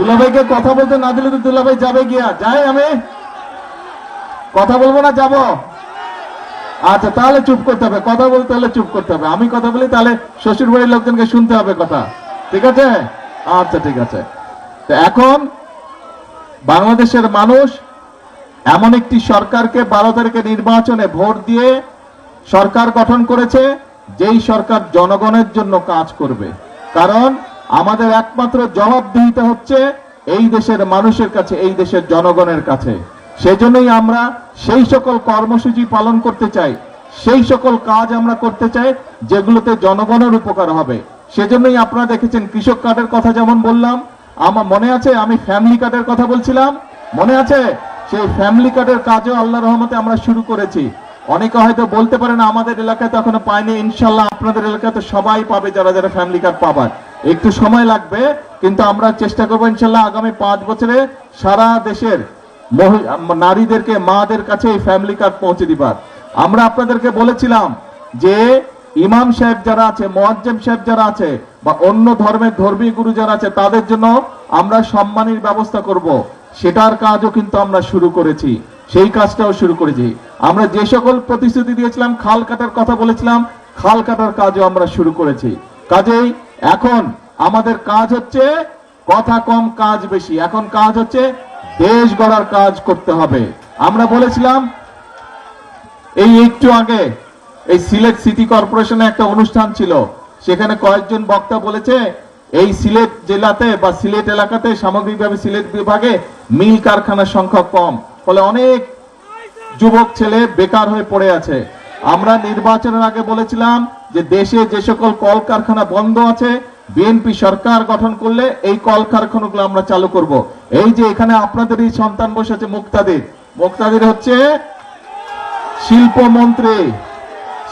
দুলাভাইকে কথা বলতে না দিলে তো দুলাভাই যাবে গিয়া, যাই আমি কথা বলবো না, যাব? আচ্ছা, তাহলে চুপ করতে হবে, কথা বলতে হলে চুপ করতে হবে। আমি কথা বলি তাহলে শ্বশুর বাড়ির লোকজনকে শুনতে হবে কথা, ঠিক আছে? আচ্ছা, ঠিক আছে। তো এখন বাংলাদেশের মানুষ এমন একটি সরকারকে 12 তারিখে নির্বাচনে ভোট দিয়ে সরকার গঠন করেছে, যেই সরকার জনগণের জন্য কাজ করবে। কারণ আমাদের একমাত্র জবাবদিহিতা হচ্ছে এই দেশের মানুষের কাছে, এই দেশের জনগণের কাছে। সেজন্যই আমরা সেই সকল কর্মসূচি পালন করতে চাই, সেই সকল কাজ আমরা করতে চাই যেগুলোতে জনগণের উপকার হবে। সেজন্যই আপনারা দেখেছেন কৃষক কার্ডের কথা যেমন বললাম, আমার মনে আছে আমি ফ্যামিলি কার্ডের কথা বলছিলাম, মনে আছে? সেই ফ্যামিলি কার্ডের কাজও আল্লাহর রহমতে আমরা শুরু করেছি। অনেকে হয়তো বলতে পারেন আমাদের এলাকায় তো এখনো পায়নি, ইনশাল্লাহ আপনাদের এলাকায় তো সবাই পাবে, যারা যারা ফ্যামিলি কার্ড পাবার। একটু সময় লাগবে, কিন্তু আমরা চেষ্টা করবো ইনশাল্লাহ আগামী 5 বছরে সারা দেশের নারীদেরকে, মাদের কাছে এই ফ্যামিলি কার্ড পৌঁছে দিবার। আমরা আপনাদেরকে বলেছিলাম যে ইমাম সাহেব যারা আছে, মুয়াজ্জিম সাহেব যারা আছে, বা অন্য ধর্মের ধর্মীয় গুরু যারা আছে, তাদের জন্য আমরা সম্মানের ব্যবস্থা করব। সেটার কাজও কিন্তু আমরা শুরু করেছি, সেই কাজটাও শুরু করেছি। আমরা যে সকল প্রতিশ্রুতি দিয়েছিলাম, খাল কাটার কথা বলেছিলাম, খাল কাটার কাজও আমরা শুরু করেছি। কাজেই এখন আমাদের কাজ হচ্ছে কথা কম কাজ বেশি। এখন কাজ হচ্ছে দেশ গড়ার কাজ করতে হবে। আমরা বলেছিলাম এই একটু আগে এই সিলেট সিটি কর্পোরেশনে একটা অনুষ্ঠান ছিল, সেখানে কয়েকজন বক্তা বলেছে এই সিলেট জেলাতে বা সিলেট এলাকাতে, সামগ্রিকভাবে সিলেট বিভাগে মিল কারখানার সংখ্যা কম, ফলে অনেক যুবক ছেলে বেকার হয়ে পড়ে আছে। আমরা নির্বাচনের আগে বলেছিলাম যে দেশে যে সকল কলকারখানা বন্ধ আছে, বিএনপি সরকার গঠন করলে এই কলকারখানাগুলো আমরা চালু করব। এই যে এখানে আপনাদেরই সন্তান বসে আছে মুক্তাদির, মুক্তাদির হচ্ছে শিল্পমন্ত্রী,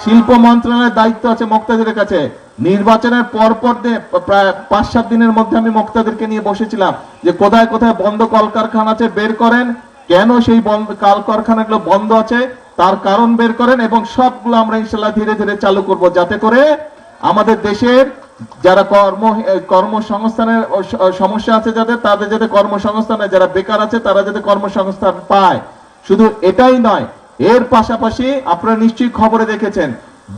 শিল্প মন্ত্রণালয়ের দায়িত্ব আছে মুক্তাদিরের কাছে। নির্বাচনের পরপর প্রায় 5-7 দিনের মধ্যে আমি মুক্তাদিরকে নিয়ে বসেছিলাম যে কোথায় কোথায় বন্ধ কলকারখানা আছে বের করেন, কেন সেই কলকারখানাগুলো বন্ধ আছে তার কারণ বের করেন, এবং সবগুলো আমরা ইনশাল্লাহ ধীরে ধীরে চালু করব, যাতে করে আমাদের দেশের যারা কর্মসংস্থানের সমস্যা আছে তাদের যাতে কর্মসংস্থানে, যারা বেকার আছে তারা যাতে কর্মসংস্থান পায়। শুধু এটাই নয়, এর পাশাপাশি আপনারা নিশ্চয়ই খবরে দেখেছেন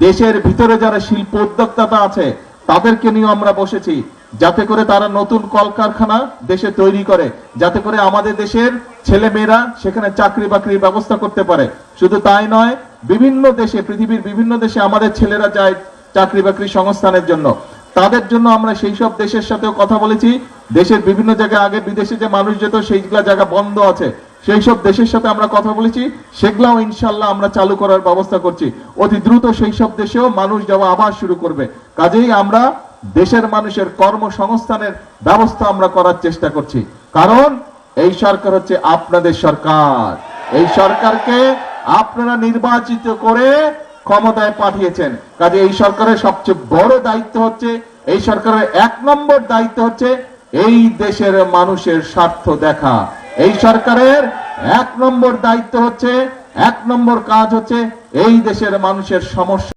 দেশের ভিতরে যারা শিল্প উদ্যোক্তা আছে তাদেরকে নিয়ে আমরা বসেছি, যাতে করে তারা নতুন কলকারখানা দেশে তৈরি করে, যাতে করে আমাদের দেশের ছেলে মেয়েরা সেখানে চাকরি বাকরির ব্যবস্থা করতে পারে। শুধু তাই নয়, বিভিন্ন দেশে, পৃথিবীর বিভিন্ন দেশে আমাদের ছেলেরা যায় চাকরি বাকরি সংস্থানের জন্য। তাদের জন্য আমরা সেই সব দেশের সাথেও কথা বলেছি। দেশের বিভিন্ন জায়গায় আগে বিদেশে যে মানুষ যেত, সেইগুলা জায়গা বন্ধ আছে, সেই সব দেশের সাথে আমরা কথা বলেছি, সেগুলাও ইনশাল্লাহ আমরা চালু করার ব্যবস্থা করছি। অতি দ্রুত সেই সব দেশেও মানুষ যাওয়া আবার শুরু করবে। কাজেই আমরা দেশের মানুষের কর্মসংস্থানের ব্যবস্থা আমরা করার চেষ্টা করছি, কারণ এই সরকার হচ্ছে আপনাদের সরকার। এই সরকারকে আপনারা নির্বাচিত করে ক্ষমতায় পাঠিয়েছেন। কাজে এই সরকারের সবচেয়ে বড় দায়িত্ব হচ্ছে, এই সরকারের 1 নম্বর দায়িত্ব হচ্ছে এই দেশের মানুষের স্বার্থ দেখা। এই সরকারের 1 নম্বর দায়িত্ব হচ্ছে, 1 নম্বর কাজ হচ্ছে এই দেশের মানুষের সমস্যা